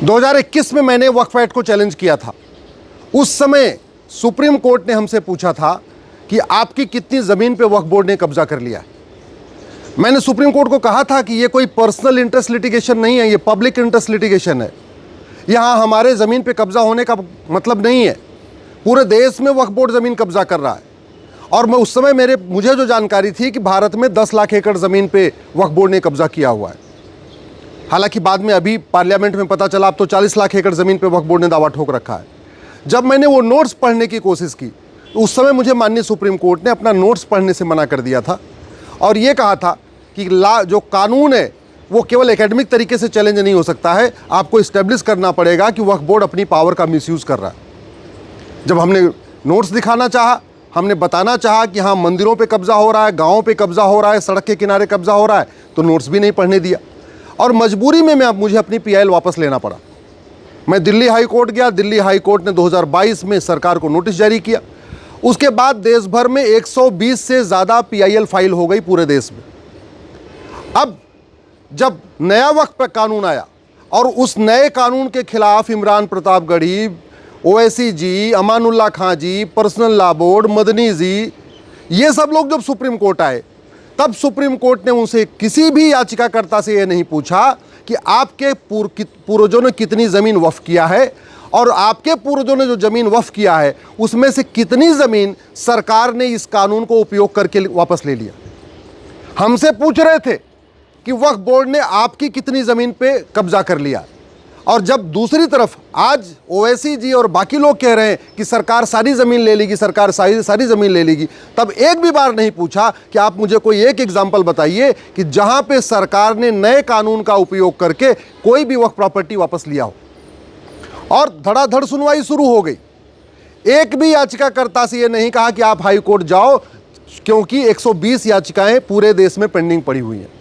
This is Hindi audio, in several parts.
2021 में मैंने वक्फ एक्ट को चैलेंज किया था। उस समय सुप्रीम कोर्ट ने हमसे पूछा था कि आपकी कितनी ज़मीन पे वक्फ बोर्ड ने कब्जा कर लिया है। मैंने सुप्रीम कोर्ट को कहा था कि ये कोई पर्सनल इंटरेस्ट लिटिगेशन नहीं है, ये पब्लिक इंटरेस्ट लिटिगेशन है। यहाँ हमारे ज़मीन पे कब्जा होने का मतलब नहीं है, पूरे देश में वक्फ बोर्ड ज़मीन कब्जा कर रहा है। और मैं उस समय मुझे जो जानकारी थी कि भारत में 10 लाख एकड़ ज़मीन पे वक्फ बोर्ड ने कब्जा किया हुआ है। हालांकि बाद में अभी पार्लियामेंट में पता चला अब तो 40 लाख एकड़ ज़मीन पे वक्फ बोर्ड ने दावा ठोक रखा है। जब मैंने वो नोट्स पढ़ने की कोशिश की तो उस समय मुझे माननीय सुप्रीम कोर्ट ने अपना नोट्स पढ़ने से मना कर दिया था और ये कहा था कि जो कानून है वो केवल एकेडमिक तरीके से चैलेंज नहीं हो सकता है, आपको इस्टेब्लिश करना पड़ेगा कि वक्फ बोर्ड अपनी पावर का मिसयूज़ कर रहा है। जब हमने नोट्स दिखाना चाहा, हमने बताना चाहा कि हाँ मंदिरों पे कब्ज़ा हो रहा है, गाँवों पे कब्ज़ा हो रहा है, सड़क के किनारे कब्ज़ा हो रहा है, तो नोट्स भी नहीं पढ़ने दिया और मजबूरी में मुझे अपनी PIL वापस लेना पड़ा। मैं दिल्ली हाई कोर्ट गया। दिल्ली हाई कोर्ट ने 2022 में सरकार को नोटिस जारी किया। उसके बाद देश भर में 120 से ज़्यादा PIL फाइल हो गई पूरे देश में। अब जब नया वक्फ कानून आया और उस नए कानून के खिलाफ इमरान प्रतापगढ़ी, ओवैसी जी, अमानुल्लाह खां जी, पर्सनल लॉ बोर्ड, मदनी जी, ये सब लोग जब सुप्रीम कोर्ट आए तब सुप्रीम कोर्ट ने उनसे किसी भी याचिकाकर्ता से यह नहीं पूछा कि आपके पूर्वजों ने कितनी ज़मीन वक्फ किया है और आपके पूर्वजों ने जो ज़मीन वक्फ किया है उसमें से कितनी ज़मीन सरकार ने इस कानून को उपयोग करके वापस ले लिया। हमसे पूछ रहे थे कि वक्फ बोर्ड ने आपकी कितनी ज़मीन पे कब्जा कर लिया। और जब दूसरी तरफ आज ओवैसी जी और बाकी लोग कह रहे हैं कि सरकार सारी ज़मीन ले लेगी, सरकार सारी ज़मीन ले लेगी, तब एक भी बार नहीं पूछा कि आप मुझे कोई एक एग्जाम्पल बताइए कि जहां पे सरकार ने नए कानून का उपयोग करके कोई भी वक्फ प्रॉपर्टी वापस लिया हो। और धड़ाधड़ सुनवाई शुरू हो गई। एक भी याचिकाकर्ता से ये नहीं कहा कि आप हाई कोर्ट जाओ, क्योंकि 120 याचिकाएं पूरे देश में पेंडिंग पड़ी हुई हैं।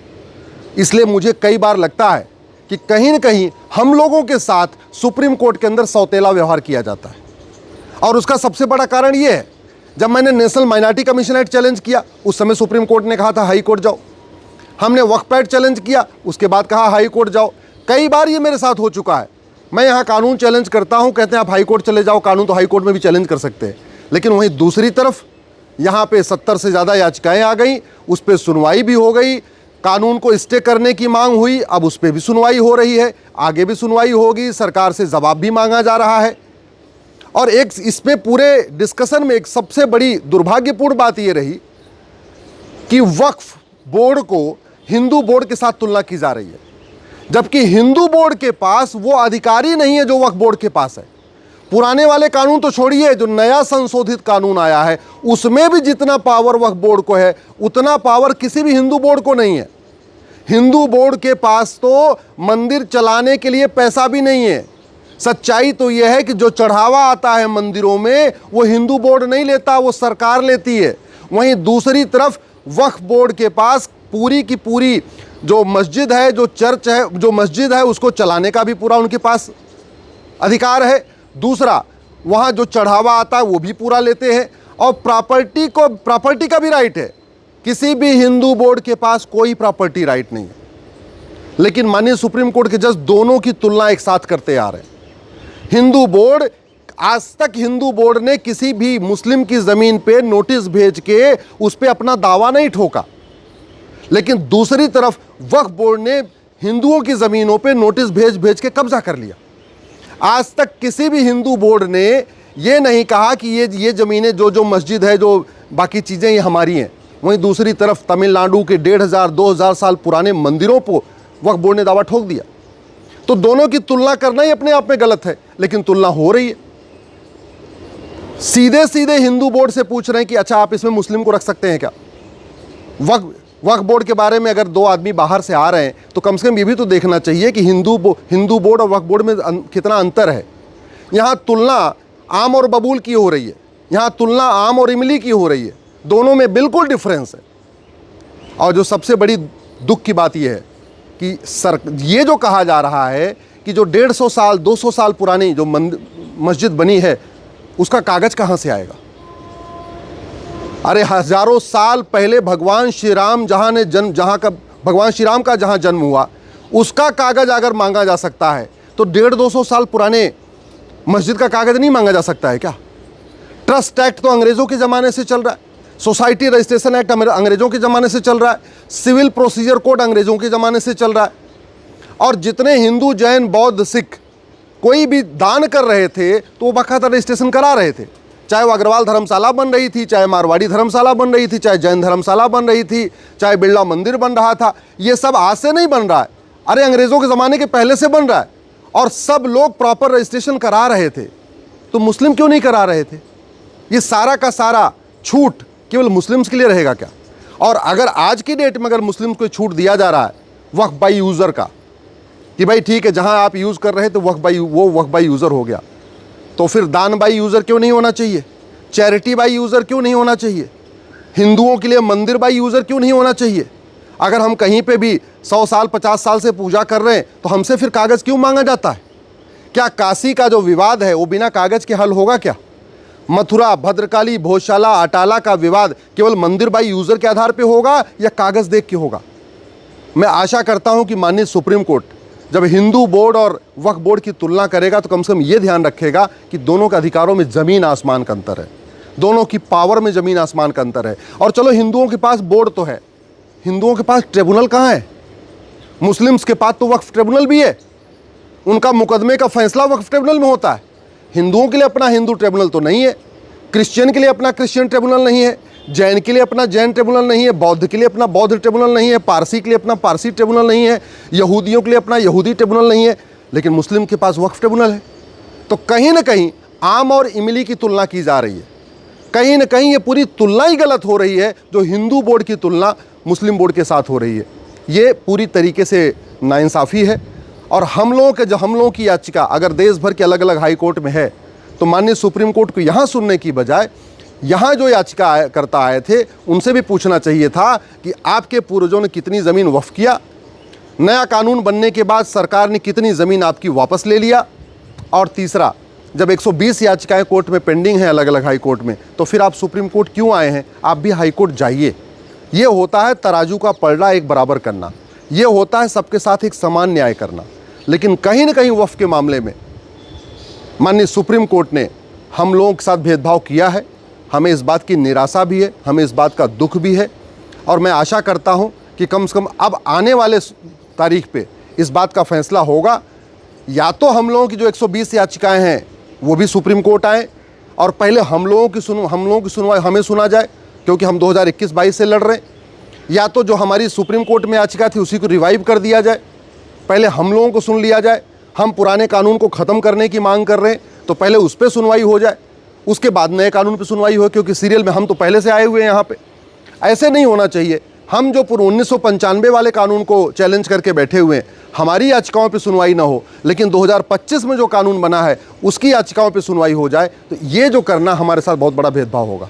इसलिए मुझे कई बार लगता है कि कहीं न कहीं हम लोगों के साथ सुप्रीम कोर्ट के अंदर सौतेला व्यवहार किया जाता है। और उसका सबसे बड़ा कारण ये है, जब मैंने national minority commission act challenge किया उस समय सुप्रीम कोर्ट ने कहा था हाई कोर्ट जाओ। हमने वक्फ एक्ट चैलेंज किया, उसके बाद कहा हाई कोर्ट जाओ। कई बार ये मेरे साथ हो चुका है। मैं यहाँ कानून चैलेंज करता हूँ, कहते हैं आप हाई कोर्ट चले जाओ, कानून तो हाई कोर्ट में भी चैलेंज कर सकते हैं। लेकिन वहीं दूसरी तरफ यहाँ पे 70 से ज़्यादा याचिकाएँ आ गई, उस पर सुनवाई भी हो गई, कानून को स्टे करने की मांग हुई, अब उस पर भी सुनवाई हो रही है, आगे भी सुनवाई होगी, सरकार से जवाब भी मांगा जा रहा है। और एक इसमें पूरे डिस्कशन में एक सबसे बड़ी दुर्भाग्यपूर्ण बात ये रही कि वक्फ बोर्ड को हिंदू बोर्ड के साथ तुलना की जा रही है, जबकि हिंदू बोर्ड के पास वो अधिकारी नहीं है जो वक्फ बोर्ड के पास है। पुराने वाले कानून तो छोड़िए, जो नया संशोधित कानून आया है उसमें भी जितना पावर वक्फ बोर्ड को है उतना पावर किसी भी हिंदू बोर्ड को नहीं है। हिंदू बोर्ड के पास तो मंदिर चलाने के लिए पैसा भी नहीं है। सच्चाई तो यह है कि जो चढ़ावा आता है मंदिरों में वो हिंदू बोर्ड नहीं लेता, वो सरकार लेती है। वहीं दूसरी तरफ वक्फ बोर्ड के पास पूरी की पूरी जो मस्जिद है, जो चर्च है, जो मस्जिद है उसको चलाने का भी पूरा उनके पास अधिकार है। दूसरा, वहाँ जो चढ़ावा आता है वो भी पूरा लेते हैं और प्रॉपर्टी का भी राइट है। किसी भी हिंदू बोर्ड के पास कोई प्रॉपर्टी राइट नहीं है। लेकिन माननीय सुप्रीम कोर्ट के जज दोनों की तुलना एक साथ करते आ रहे हैं। हिंदू बोर्ड, आज तक हिंदू बोर्ड ने किसी भी मुस्लिम की ज़मीन पे नोटिस भेज के उस पर अपना दावा नहीं ठोका, लेकिन दूसरी तरफ वक्फ बोर्ड ने हिंदुओं की ज़मीनों पे नोटिस भेज के कब्जा कर लिया। आज तक किसी भी हिंदू बोर्ड ने ये नहीं कहा कि ये ज़मीनें, जो मस्जिद है, जो बाकी चीज़ें ये हमारी हैं। वहीं दूसरी तरफ तमिलनाडु के 1500-2000 साल पुराने मंदिरों को वक्फ बोर्ड ने दावा ठोक दिया। तो दोनों की तुलना करना ही अपने आप में गलत है, लेकिन तुलना हो रही है। सीधे सीधे हिंदू बोर्ड से पूछ रहे हैं कि अच्छा आप इसमें मुस्लिम को रख सकते हैं क्या। वक्फ बोर्ड के बारे में अगर 2 आदमी बाहर से आ रहे हैं तो कम से कम ये भी तो देखना चाहिए कि हिंदू बोर्ड और वक्फ बोर्ड में कितना अंतर है। यहाँ तुलना आम और बबूल की हो रही है, यहाँ तुलना आम और इमली की हो रही है। दोनों में बिल्कुल डिफरेंस है। और जो सबसे बड़ी दुख की बात यह है कि ये जो कहा जा रहा है कि जो 150 साल 200 साल पुरानी जो मस्जिद बनी है उसका कागज़ कहाँ से आएगा। अरे हज़ारों साल पहले भगवान श्री राम भगवान श्री राम का जहाँ जन्म हुआ उसका कागज़ अगर मांगा जा सकता है तो 150-200 साल पुराने मस्जिद का कागज नहीं मांगा जा सकता है क्या? ट्रस्ट एक्ट तो अंग्रेजों के ज़माने से चल रहा है, सोसाइटी रजिस्ट्रेशन एक्ट अंग्रेजों के ज़माने से चल रहा है, सिविल प्रोसीजर कोड अंग्रेजों के ज़माने से चल रहा है। और जितने हिंदू, जैन, बौद्ध, सिख कोई भी दान कर रहे थे तो वो बाकायदा रजिस्ट्रेशन करा रहे थे, चाहे वो अग्रवाल धर्मशाला बन रही थी, चाहे मारवाड़ी धर्मशाला बन रही थी, चाहे जैन धर्मशाला बन रही थी, चाहे बिरला मंदिर बन रहा था। ये सब आज से नहीं बन रहा है, अरे अंग्रेज़ों के ज़माने के पहले से बन रहा है, और सब लोग प्रॉपर रजिस्ट्रेशन करा रहे थे। तो मुस्लिम क्यों नहीं करा रहे थे? ये सारा का सारा छूट केवल मुस्लिम्स के लिए रहेगा क्या? और अगर आज की डेट में अगर मुस्लिम्स को छूट दिया जा रहा है वक्फ बाई यूज़र का, कि भाई ठीक है जहां आप यूज़ कर रहे थे वक्फ बाई यूज़र हो गया, तो फिर दान बाई यूज़र क्यों नहीं होना चाहिए? चैरिटी बाई यूज़र क्यों नहीं होना चाहिए? हिंदुओं के लिए मंदिर बाई यूज़र क्यों नहीं होना चाहिए? अगर हम कहीं पे भी 100 साल 50 साल से पूजा कर रहे हैं तो हमसे फिर कागज़ क्यों मांगा जाता है? क्या काशी का जो विवाद है वो बिना कागज़ के हल होगा क्या? मथुरा, भद्रकाली, भोजशाला, अटाला का विवाद केवल मंदिर बाई यूज़र के आधार पे होगा या कागज़ देख के होगा? मैं आशा करता हूं कि माननीय सुप्रीम कोर्ट जब हिंदू बोर्ड और वक्फ बोर्ड की तुलना करेगा तो कम से कम ये ध्यान रखेगा कि दोनों के अधिकारों में ज़मीन आसमान का अंतर है, दोनों की पावर में ज़मीन आसमान का अंतर है। और चलो हिंदुओं के पास बोर्ड तो है, हिंदुओं के पास ट्रिब्यूनल कहाँ है? मुस्लिम्स के पास तो वक्फ ट्रिब्यूनल भी है, उनका मुकदमे का फैसला वक्फ ट्रिब्यूनल में होता है। हिंदुओं के लिए अपना हिंदू ट्रिब्यूनल तो नहीं है, क्रिश्चियन के लिए अपना क्रिश्चियन ट्रिब्यूनल नहीं है, जैन के लिए अपना जैन ट्रिब्यूनल नहीं है, बौद्ध के लिए अपना बौद्ध ट्रिब्यूनल नहीं है, पारसी के लिए अपना पारसी ट्रिब्यूनल नहीं है, यहूदियों के लिए अपना यहूदी ट्रिब्यूनल नहीं है, लेकिन मुस्लिम के पास वक्फ ट्रिब्यूनल है। तो कहीं ना कहीं आम और इमली की तुलना की जा रही है, कहीं ना कहीं ये पूरी तुलना ही गलत हो रही है, जो हिंदू बोर्ड की तुलना मुस्लिम बोर्ड के साथ हो रही है। ये पूरी तरीके से नाइंसाफ़ी है। और हम लोगों की याचिका अगर देश भर के अलग अलग हाई कोर्ट में है तो माननीय सुप्रीम कोर्ट को यहाँ सुनने की बजाय यहाँ जो याचिका करता आए थे उनसे भी पूछना चाहिए था कि आपके पूर्वजों ने कितनी ज़मीन वक्फ किया, नया कानून बनने के बाद सरकार ने कितनी ज़मीन आपकी वापस ले लिया, और तीसरा जब 120 याचिकाएं कोर्ट में पेंडिंग हैं अलग अलग हाई कोर्ट में, तो फिर आप सुप्रीम कोर्ट क्यों आए हैं? आप भी हाई कोर्ट जाइए। ये होता है तराजू का पलड़ा एक बराबर करना, ये होता है सबके साथ एक समान न्याय करना। लेकिन कहीं ना कहीं वक्फ के मामले में माननीय सुप्रीम कोर्ट ने हम लोगों के साथ भेदभाव किया है। हमें इस बात की निराशा भी है, हमें इस बात का दुख भी है, और मैं आशा करता हूं कि कम से कम अब आने वाले तारीख पे इस बात का फैसला होगा। या तो हम लोगों की जो 120 याचिकाएं हैं वो भी सुप्रीम कोर्ट आए और पहले हम लोगों की सुनवाई हमें सुना जाए, क्योंकि हम 2021-22 से लड़ रहे हैं, या तो जो हमारी सुप्रीम कोर्ट में याचिका थी उसी को रिवाइव कर दिया जाए, पहले हम लोगों को सुन लिया जाए। हम पुराने कानून को ख़त्म करने की मांग कर रहे हैं तो पहले उस पर सुनवाई हो जाए, उसके बाद नए कानून पे सुनवाई हो, क्योंकि सीरियल में हम तो पहले से आए हुए हैं यहाँ पे। ऐसे नहीं होना चाहिए। हम जो 1995 वाले कानून को चैलेंज करके बैठे हुए हैं, हमारी याचिकाओं पे सुनवाई ना हो, लेकिन 2025 में जो कानून बना है उसकी याचिकाओं पे सुनवाई हो जाए, तो ये जो करना हमारे साथ बहुत बड़ा भेदभाव होगा।